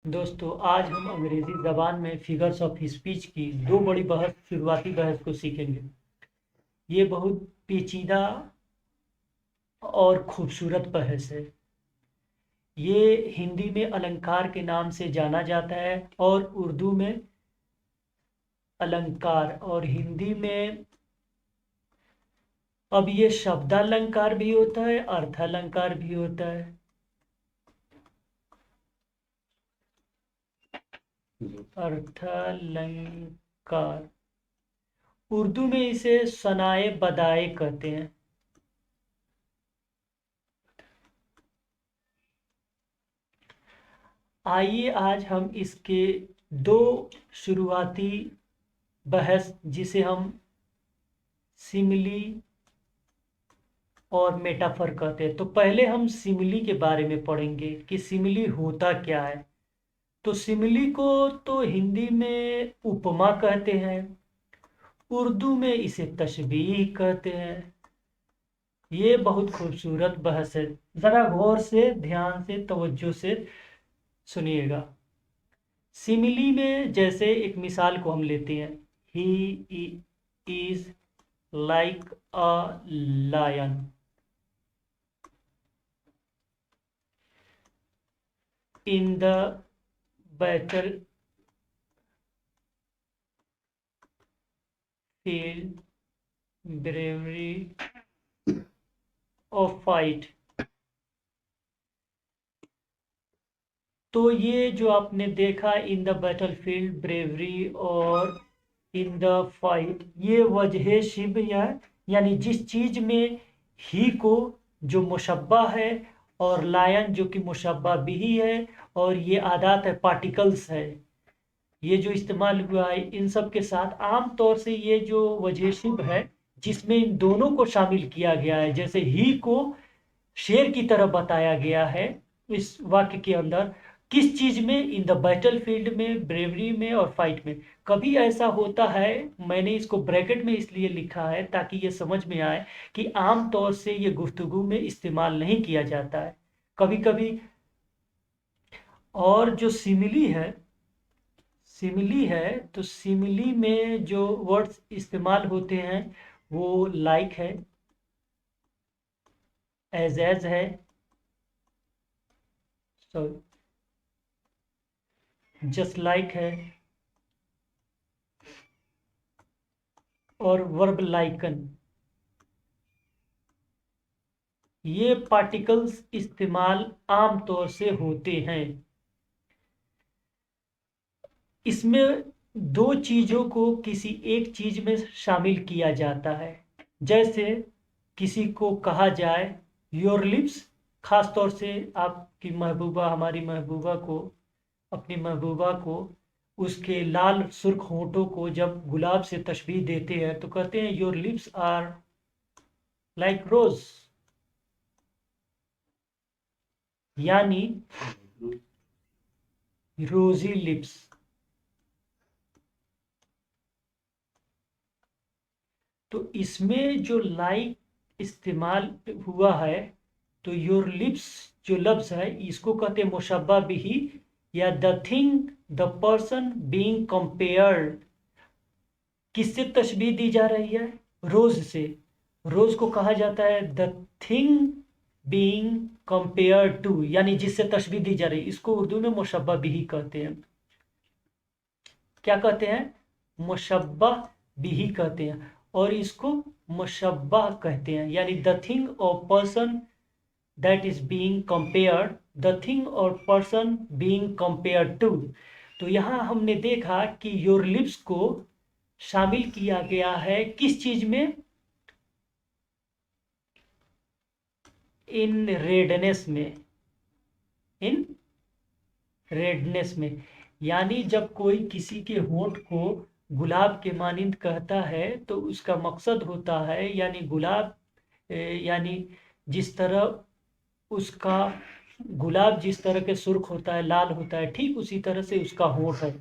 दोस्तों, आज हम अंग्रेजी ज़बान में फिगर्स ऑफ स्पीच की दो बड़ी शुरुआती बहस को सीखेंगे। ये बहुत पेचीदा और खूबसूरत बहस है। ये हिंदी में अलंकार के नाम से जाना जाता है और उर्दू में अलंकार और हिंदी में अब ये शब्दालंकार भी होता है, अर्थालंकार भी होता है। अर्थालंकार उर्दू में इसे सनाए बदाए कहते हैं। आइए आज हम इसके दो शुरुआती बहस, जिसे हम सिमिली और मेटाफर कहते हैं। तो पहले हम सिमिली के बारे में पढ़ेंगे कि सिमिली होता क्या है। तो सिमिली को तो हिंदी में उपमा कहते हैं, उर्दू में इसे तशबीह कहते हैं। ये बहुत खूबसूरत बहस है। ज़रा गौर से, ध्यान से, तवज्जो से सुनिएगा। सिमिली में जैसे एक मिसाल को हम लेते हैं, he is like a lion. In the battle field bravery of fight. तो ये जो आपने देखा, in the battle field bravery और इन द फाइट, ये वजह शिब यानी जिस चीज में ही को जो मुशब्बा है और लायन जो कि मुशब्बा बिही है, और ये आदात है, पार्टिकल्स है, ये जो इस्तेमाल हुआ है इन सब के साथ। आम तौर से ये जो वजह शिब है जिसमें इन दोनों को शामिल किया गया है, जैसे ही को शेर की तरह बताया गया है इस वाक्य के अंदर, किस चीज में, इन द बैटल फील्ड में, ब्रेवरी में और फाइट में। कभी ऐसा होता है, मैंने इसको ब्रैकेट में इसलिए लिखा है ताकि ये समझ में आए कि आम तौर से ये गुफ्तगू में इस्तेमाल नहीं किया जाता है, कभी कभी। और जो सिमिली है, तो सिमिली में जो वर्ड्स इस्तेमाल होते हैं वो लाइक है, एज है, सॉरी, जस्ट लाइक है, और वर्ब लाइकन। ये पार्टिकल्स इस्तेमाल आम तौर से होते हैं। इसमें दो चीजों को किसी एक चीज में शामिल किया जाता है। जैसे किसी को कहा जाए योर लिप्स, खास तौर से आपकी महबूबा, हमारी महबूबा को, अपनी महबूबा को उसके लाल सुर्ख होंठों को जब गुलाब से तशबीह देते हैं तो कहते हैं योर लिप्स आर लाइक रोज, यानी रोजी लिप्स। तो इसमें जो लाइक इस्तेमाल हुआ है, तो योर लिप्स जो लफ्ज है इसको कहते हैं मुशब्बा बिही, या the thing, the person being compared. किससे तशबीह दी जा रही है? रोज से। रोज को कहा जाता है the thing being compared to, यानी जिससे तशबीह दी जा रही है, इसको उर्दू में मुशब्बा बिही कहते हैं। क्या कहते हैं? मुशब्बा बिही कहते हैं, और इसको मुशब्बा कहते हैं, यानी द थिंग और person that is being compared, the thing और पर्सन बीइंग कंपेयर्ड टू। तो यहां हमने देखा कि योर लिप्स को शामिल किया गया है किस चीज में? इन रेडनेस में, इन रेडनेस में। यानी जब कोई किसी के होंठ को गुलाब के मानिंद कहता है तो उसका मकसद होता है, यानी गुलाब, यानी जिस तरह उसका गुलाब जिस तरह के सुर्ख होता है, लाल होता है, ठीक उसी तरह से उसका होंठ है।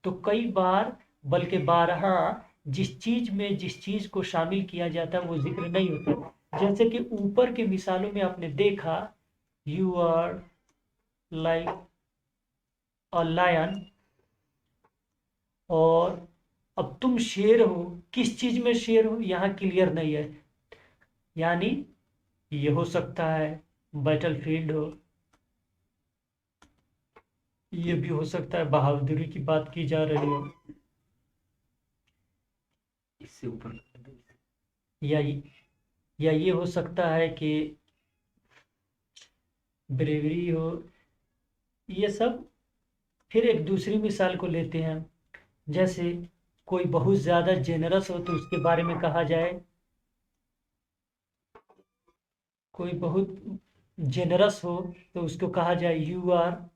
तो कई बार, बल्कि बारहा, जिस चीज को शामिल किया जाता है वो जिक्र नहीं होता। जैसे कि ऊपर के मिसालों में आपने देखा, you are like a lion, और अब तुम शेर हो, किस चीज में शेर हो यहाँ क्लियर नहीं है, यानी ये हो सकता है बैटलफील्ड हो, ये भी हो सकता है बहादुरी की बात की जा रही हो, इससे ऊपर या या ये हो सकता है कि ब्रेवरी हो, ये सब। फिर एक दूसरी मिसाल को लेते हैं, जैसे कोई बहुत ज़्यादा जेनरस हो तो उसके बारे में कहा जाए, कोई बहुत जेनरस हो तो उसको कहा जाए you are,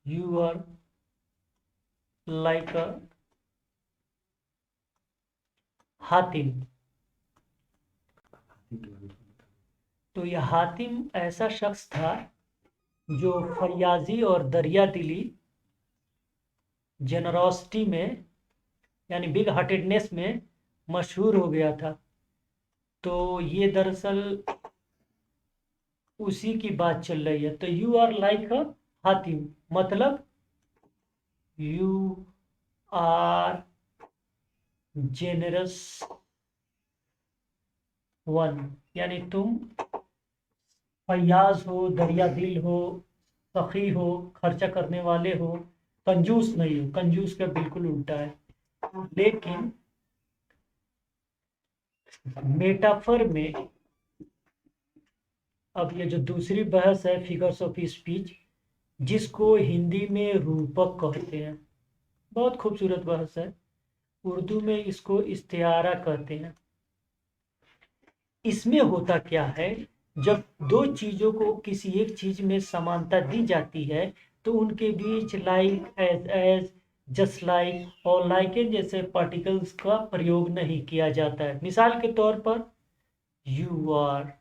you are like a Hatim. तो यह हातिम ऐसा शख्स था जो फयाजी और दरिया दिली, जेनरोसिटी में, यानी बिग हार्टेडनेस में मशहूर हो गया था। तो ये दरअसल उसी की बात चल रही है। तो you are like a Hatim मतलब यू आर जेनरस वन, यानी तुम फयाज हो, दरिया दिल हो, सखी हो, खर्चा करने वाले हो, कंजूस नहीं हो। कंजूस का बिल्कुल उल्टा है। लेकिन मेटाफर में, अब ये जो दूसरी बहस है फिगर्स ऑफ स्पीच, जिसको हिंदी में रूपक कहते हैं, बहुत खूबसूरत बहस है। उर्दू में इसको इस्तिआरा कहते हैं। इसमें होता क्या है, जब दो चीजों को किसी एक चीज में समानता दी जाती है तो उनके बीच लाइक, एज, जस्ट लाइक और लाइक जैसे पार्टिकल्स का प्रयोग नहीं किया जाता है। मिसाल के तौर पर यू आर,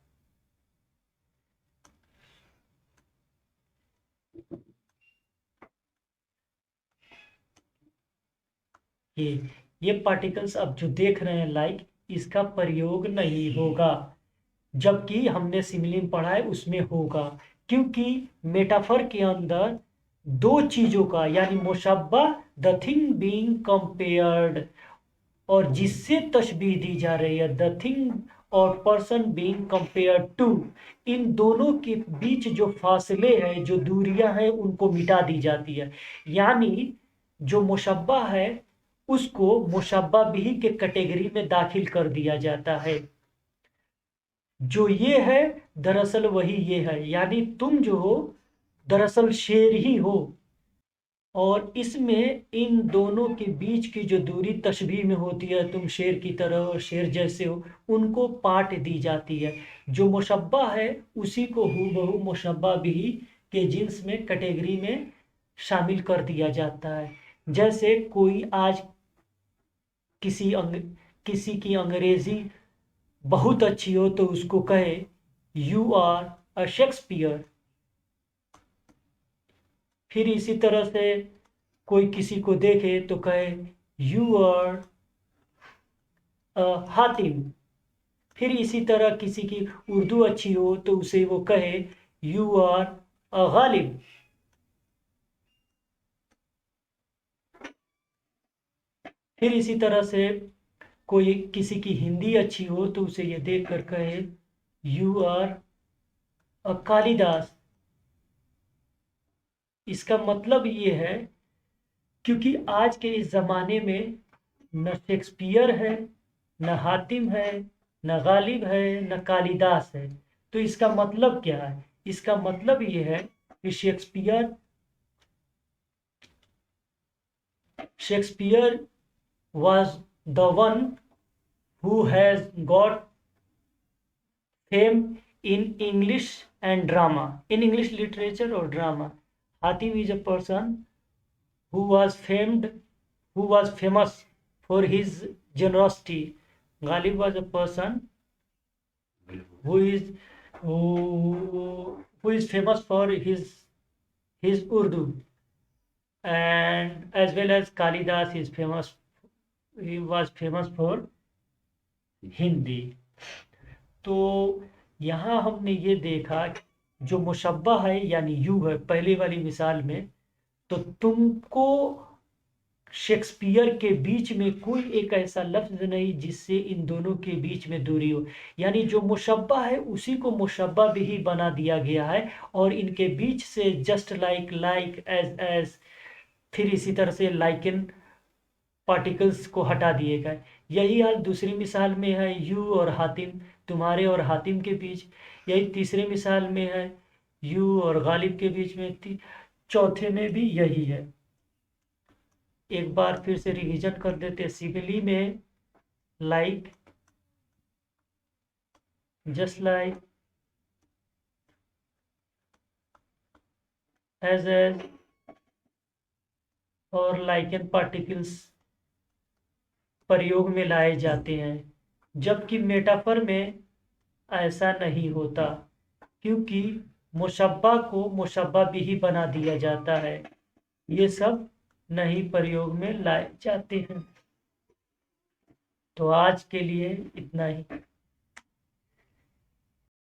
ये पार्टिकल्स अब जो देख रहे हैं लाइक, इसका प्रयोग नहीं होगा, जबकि हमने सिमिली में पढ़ा है उसमें होगा। क्योंकि मेटाफर के अंदर दो चीजों का, यानी मुशब्बा, द थिंग बीइंग कंपेयर्ड, और जिससे तशबीह दी जा रही है द थिंग और पर्सन बीइंग कंपेयर्ड टू, इन दोनों के बीच जो फासले हैं, जो दूरियां हैं, उनको मिटा दी जाती है। यानी जो मुशब्बा है उसको मुशब्बा बिही के कैटेगरी में दाखिल कर दिया जाता है। जो ये है दरअसल वही ये है, यानी तुम जो हो दरअसल शेर ही हो। और इसमें इन दोनों के बीच की जो दूरी तशबीह में होती है, तुम शेर की तरह और शेर जैसे हो, उनको पाट दी जाती है। जो मुशब्बा है उसी को हूबहू मुशब्बा बिही के जिन्स में, कैटेगरी में शामिल कर दिया जाता है। जैसे कोई आज किसी की अंग्रेजी बहुत अच्छी हो तो उसको कहे यू आर अ शेक्सपियर। फिर इसी तरह से कोई किसी को देखे तो कहे यू आर अ हातिम। फिर इसी तरह किसी की उर्दू अच्छी हो तो उसे वो कहे यू आर अ गालिब। फिर इसी तरह से कोई किसी की हिंदी अच्छी हो तो उसे ये देख कर कहे यू आर अ कालिदास। इसका मतलब ये है, क्योंकि आज के इस जमाने में न शेक्सपियर है, न हातिम है, न गालिब है, न कालिदास है। तो इसका मतलब क्या है? इसका मतलब ये है कि Shakespeare was the one who has got fame in English and drama, in English literature or drama. Hatim is a person who was famed, who was famous for his generosity. Ghalib was a person who is who is famous for his Urdu, and as well as Kalidas is famous he was famous for Hindi. तो यहाँ हमने ये देखा, जो मुशब्बा है यानी you है पहली वाली मिसाल में, तो तुमको शेक्सपियर के बीच में कोई एक ऐसा लफ्ज नहीं जिससे इन दोनों के बीच में दूरी हो, यानी जो मुशब्बा है उसी को मुशब्बा भी ही बना दिया गया है, और इनके बीच से जस्ट लाइक, लाइक, एज, फिर इसी तरह से लाइकन पार्टिकल्स को हटा दिए गए। यही हाल दूसरी मिसाल में है, यू और हातिम, तुम्हारे और हातिम के बीच। यही तीसरी मिसाल में है, यू और गालिब के बीच में। चौथे में भी यही है। एक बार फिर से रिवीजन कर देते। सिमिली में लाइक, जस्ट लाइक, एज और लाइकन पार्टिकल्स प्रयोग में लाए जाते हैं, जबकि मेटाफर में ऐसा नहीं होता, क्योंकि मुशब्बा को मुशब्बा भी ही बना दिया जाता है। ये सब नहीं प्रयोग में लाए जाते हैं। तो आज के लिए इतना ही।